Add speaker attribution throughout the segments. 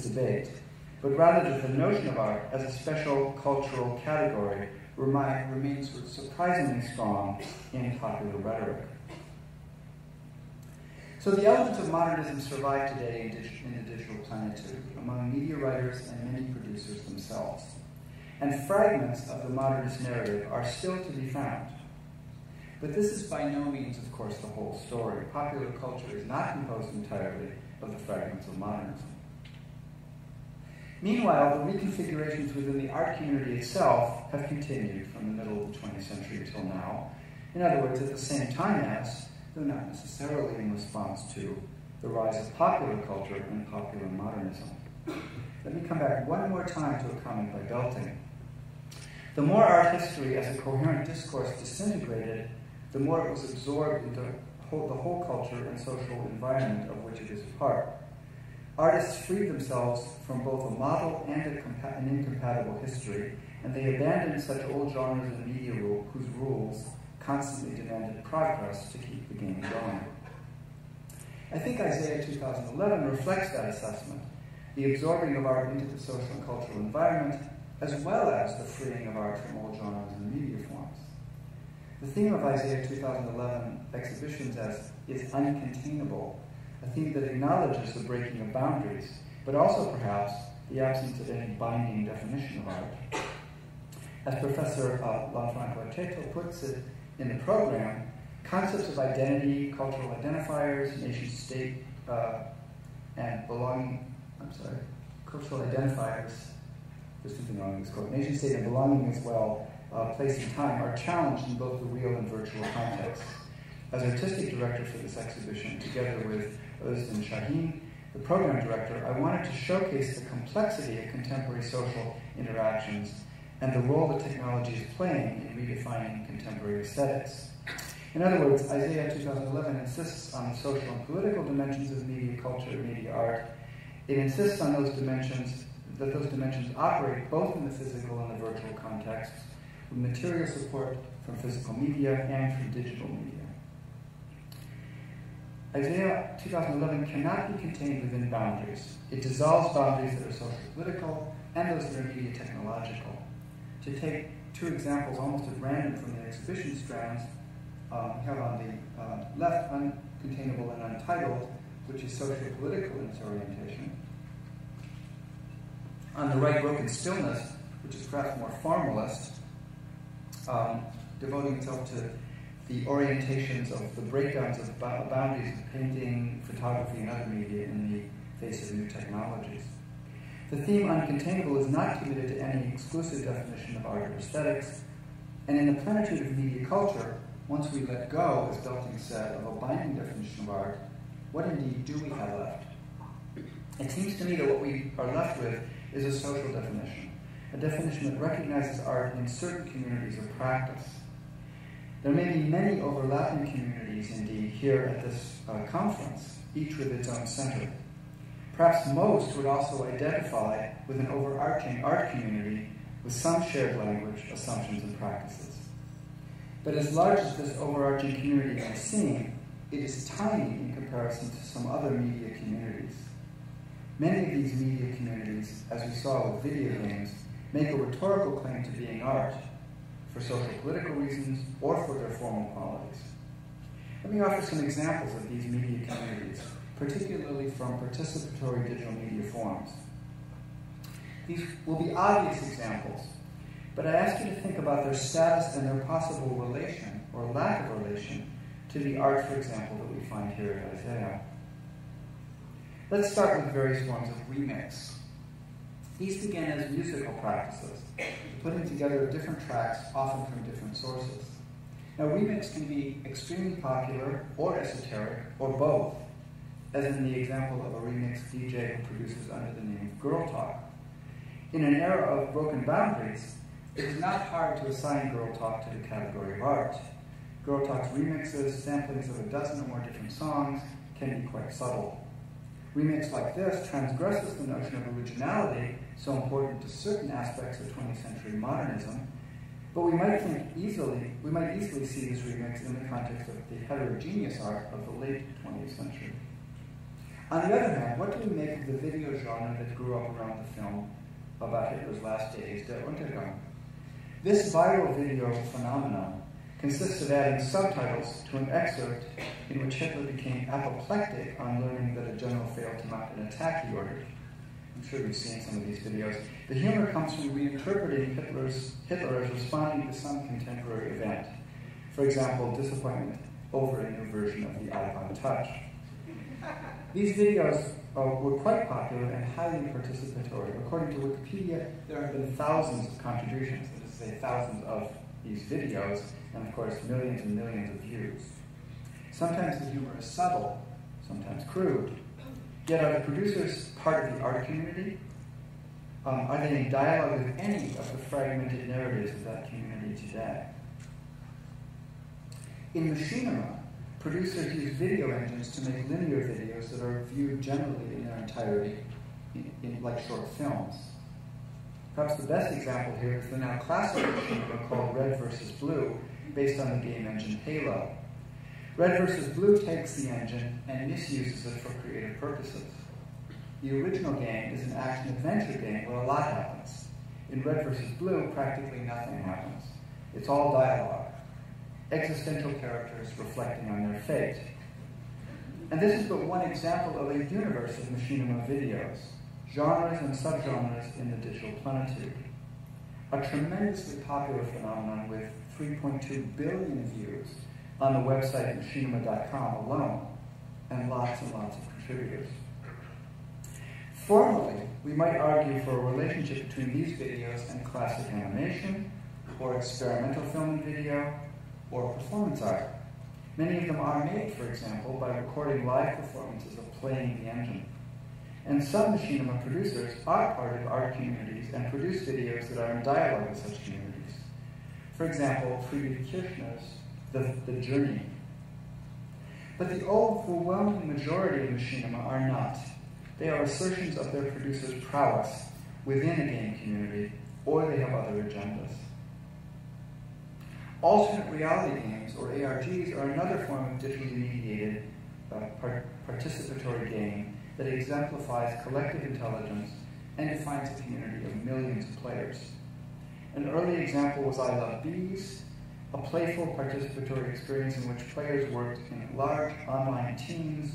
Speaker 1: debate, but rather that the notion of art as a special cultural category remains surprisingly strong in popular rhetoric. So the elements of modernism survive today in the digital plenitude, among media writers and many producers themselves. And fragments of the modernist narrative are still to be found. But this is by no means, of course, the whole story. Popular culture is not composed entirely of the fragments of modernism. Meanwhile, the reconfigurations within the art community itself have continued from the middle of the 20th century until now. In other words, at the same time as, though not necessarily in response to, the rise of popular culture and popular modernism. Let me come back one more time to a comment by Belting. The more art history as a coherent discourse disintegrated, the more it was absorbed into the whole culture and social environment of which it is a part. Artists freed themselves from both a model and an incompatible history, and they abandoned such old genres of media whose rules constantly demanded progress to keep the game going. I think Isaiah 2011 reflects that assessment, the absorbing of art into the social and cultural environment, as well as the freeing of art from old genres and media forms. The theme of Isaiah 2011 exhibitions is uncontainable, a theme that acknowledges the breaking of boundaries, but also perhaps the absence of any binding definition of art. As Professor Lanfranco Arteto puts it in the program, concepts of identity, cultural identifiers, nation-state, and belonging, cultural identifiers, there's something wrong with this quote, nation-state and belonging as well, place and time, are challenged in both the real and virtual contexts. As artistic director for this exhibition, together with Özden Şahin, the program director, I wanted to showcase the complexity of contemporary social interactions and the role that technology is playing in redefining contemporary aesthetics. In other words, Isaiah 2011 insists on the social and political dimensions of media culture and media art. It insists on those dimensions, that those dimensions operate both in the physical and the virtual contexts, with material support from physical media and from digital media. Isaiah 2011 cannot be contained within boundaries. It dissolves boundaries that are social political and those that are media technological. To take two examples almost at random from the exhibition strands, we have on the left uncontainable and untitled, which is socio-political in its orientation. On the right, broken stillness, which is perhaps more formalist, devoting itself to the orientations of the breakdowns of boundaries of painting, photography, and other media in the face of new technologies. The theme uncontainable is not committed to any exclusive definition of art or aesthetics, and in the plenitude of media culture, once we let go, as Belting said, of a binding definition of art, what indeed do we have left? It seems to me that what we are left with is a social definition, a definition that recognizes art in certain communities of practice. There may be many overlapping communities, indeed, here at this conference, each with its own center. Perhaps most would also identify with an overarching art community with some shared language, assumptions, and practices. But as large as this overarching community may seem, it is tiny in comparison to some other media communities. Many of these media communities, as we saw with video games, make a rhetorical claim to being art, for social political reasons or for their formal qualities. Let me offer some examples of these media communities, particularly from participatory digital media forms. These will be obvious examples, but I ask you to think about their status and their possible relation, or lack of relation, to the art, for example, that we find here at Isaiah. Let's start with various forms of remix. These began as musical practices, putting together different tracks, often from different sources. Now, remix can be extremely popular or esoteric, or both, as in the example of a remix DJ who produces under the name of Girl Talk. In an era of broken boundaries, it is not hard to assign Girl Talk to the category of art. Girl Talk's remixes, samplings of a dozen or more different songs, can be quite subtle. Remix like this transgresses the notion of originality, so important to certain aspects of 20th century modernism, but we might easily see this remix in the context of the heterogeneous art of the late 20th century. On the other hand, what do we make of the video genre that grew up around the film about Hitler's last days, Der Untergang? This viral video phenomenon consists of adding subtitles to an excerpt in which Hitler became apoplectic on learning that a general failed to mount an attack he ordered. I'm sure you've seen some of these videos. The humor comes from reinterpreting Hitler as responding to some contemporary event. For example, disappointment over a new version of the iPod Touch. These videos were quite popular and highly participatory. According to Wikipedia, there have been thousands of contributions, that is to say thousands of these videos, and of course millions and millions of views. Sometimes the humor is subtle, sometimes crude. Yet are the producers part of the art community? Are they in dialogue with any of the fragmented narratives of that community today? In machinima, producers use video engines to make linear videos that are viewed generally in their entirety, in like short films. Perhaps the best example here is the now classic machinima called Red vs. Blue, based on the game engine Halo. Red vs. Blue takes the engine and misuses it for creative purposes. The original game is an action-adventure game where a lot happens. In Red vs. Blue, practically nothing happens. It's all dialogue. Existential characters reflecting on their fate. And this is but one example of a universe of machinima videos, genres and subgenres in the digital plenitude. A tremendously popular phenomenon with 3.2 billion views on the website machinima.com alone, and lots of contributors. Formally, we might argue for a relationship between these videos and classic animation, or experimental film and video, or performance art. Many of them are made, for example, by recording live performances of playing the engine. And some machinima producers are part of art communities and produce videos that are in dialogue with such communities. For example, Friedrich Kirchner's The Journey. But the overwhelming majority of machinima are not. They are assertions of their producers' prowess within a game community, or they have other agendas. Alternate reality games, or ARGs, are another form of digitally mediated participatory game that exemplifies collective intelligence and defines a community of millions of players. An early example was I Love Bees, a playful participatory experience in which players worked in large online teams,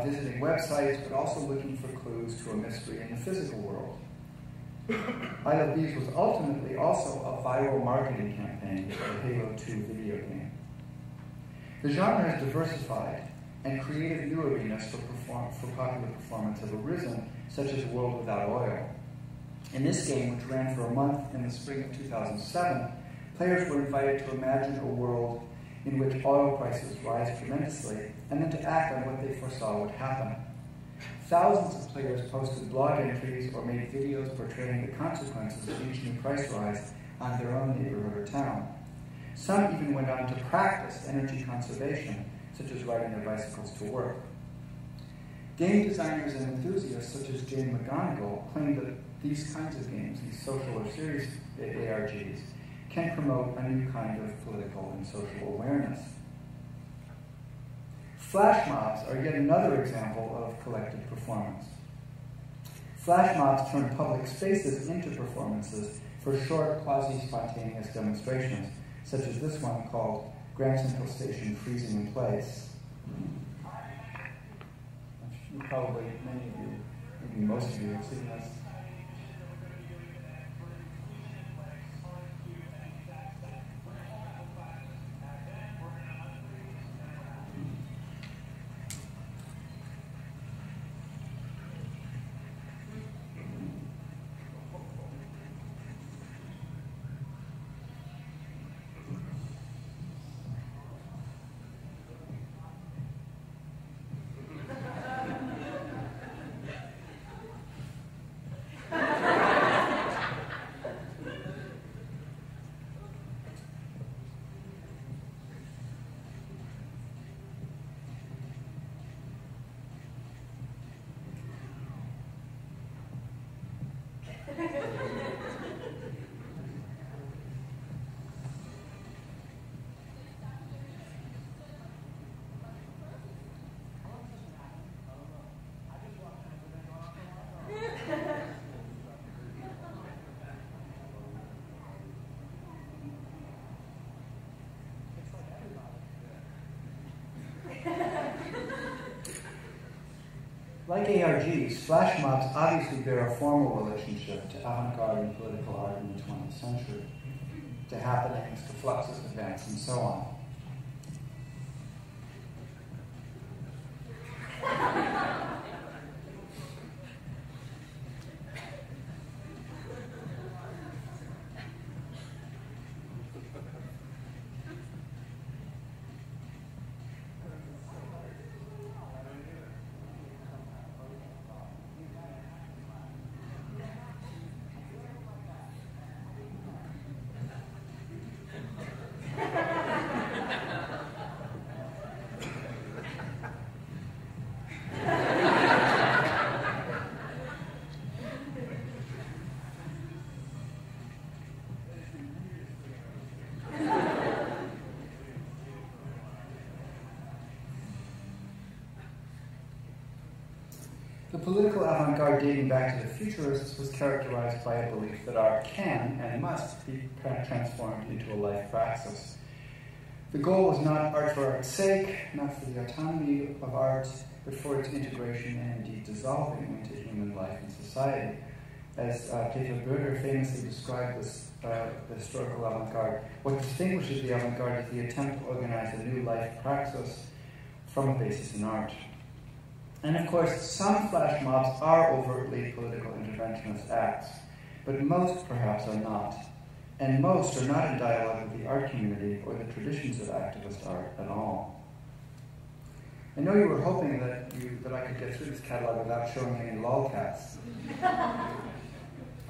Speaker 1: visiting websites, but also looking for clues to a mystery in the physical world. I Love Bees was ultimately also a viral marketing campaign for the Halo 2 video game. The genre has diversified, and creative new arenas for popular performance have arisen, such as World Without Oil. In this game, which ran for a month in the spring of 2007, players were invited to imagine a world in which oil prices rise tremendously, and then to act on what they foresaw would happen. Thousands of players posted blog entries or made videos portraying the consequences of each new price rise on their own neighborhood or town. Some even went on to practice energy conservation, such as riding their bicycles to work. Game designers and enthusiasts such as Jane McGonigal claim that these kinds of games, these social or serious ARGs, can promote a new kind of political and social awareness. Flash mobs are yet another example of collective performance. Flash mobs turn public spaces into performances for short, quasi-spontaneous demonstrations, such as this one called Grand Central Station Freezing in Place. Probably many of you, maybe most of you, have seen this. Like ARGs, flash mobs obviously bear a formal relationship to avant-garde and political art in the 20th century, to happenings, to fluxus events, and so on. The political avant-garde dating back to the Futurists was characterized by a belief that art can and must be transformed into a life praxis. The goal was not art for art's sake, not for the autonomy of art, but for its integration and indeed dissolving into human life and society. As Peter Bürger famously described this, the historical avant-garde, what distinguishes the avant-garde is the attempt to organize a new life praxis from a basis in art. And of course, some flash mobs are overtly political interventionist acts, but most perhaps are not. And most are not in dialogue with the art community or the traditions of activist art at all. I know you were hoping that I could get through this catalog without showing any lolcats.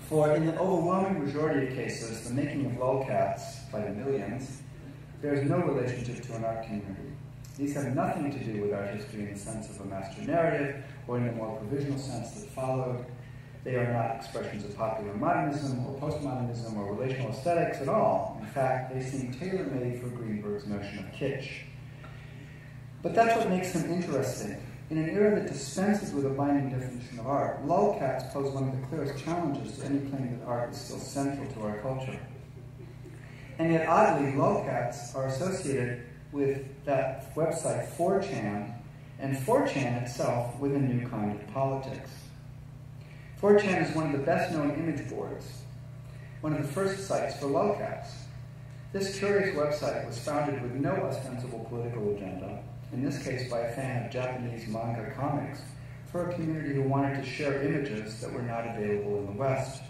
Speaker 1: For in the overwhelming majority of cases, the making of lolcats, by the millions, bears no relationship to an art community. These have nothing to do with art history in the sense of a master narrative or in the more provisional sense that followed. They are not expressions of popular modernism or postmodernism or relational aesthetics at all. In fact, they seem tailor-made for Greenberg's notion of kitsch. But that's what makes them interesting. In an era that dispenses with a binding definition of art, lolcats pose one of the clearest challenges to any claim that art is still central to our culture. And yet, oddly, lolcats are associated with that website 4chan, and 4chan itself with a new kind of politics. 4chan is one of the best-known image boards, one of the first sites for lolcats. This curious website was founded with no ostensible political agenda, in this case by a fan of Japanese manga comics, for a community who wanted to share images that were not available in the West.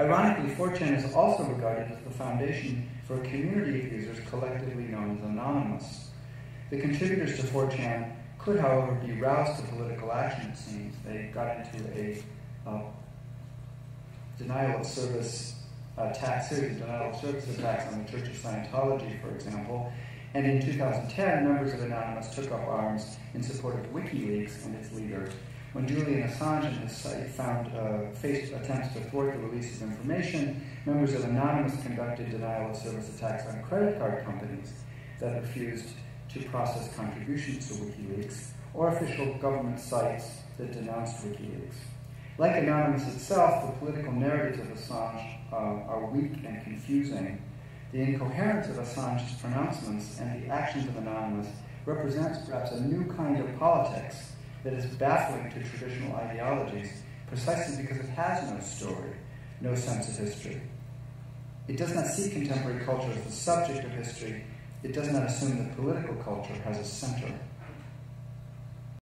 Speaker 1: Ironically, 4chan is also regarded as the foundation for a community of users collectively known as Anonymous. The contributors to 4chan could, however, be roused to political action, it seems. They got into a denial of service series of denial of service attacks on the Church of Scientology, for example. And in 2010, members of Anonymous took up arms in support of WikiLeaks and its leader. When Julian Assange and his site faced attempts to thwart the release of information, members of Anonymous conducted denial of service attacks on credit card companies that refused to process contributions to WikiLeaks, or official government sites that denounced WikiLeaks. Like Anonymous itself, the political narratives of Assange are weak and confusing. The incoherence of Assange's pronouncements and the actions of Anonymous represents perhaps a new kind of politics that is baffling to traditional ideologies precisely because it has no story, no sense of history. It does not see contemporary culture as the subject of history. It does not assume that political culture has a center,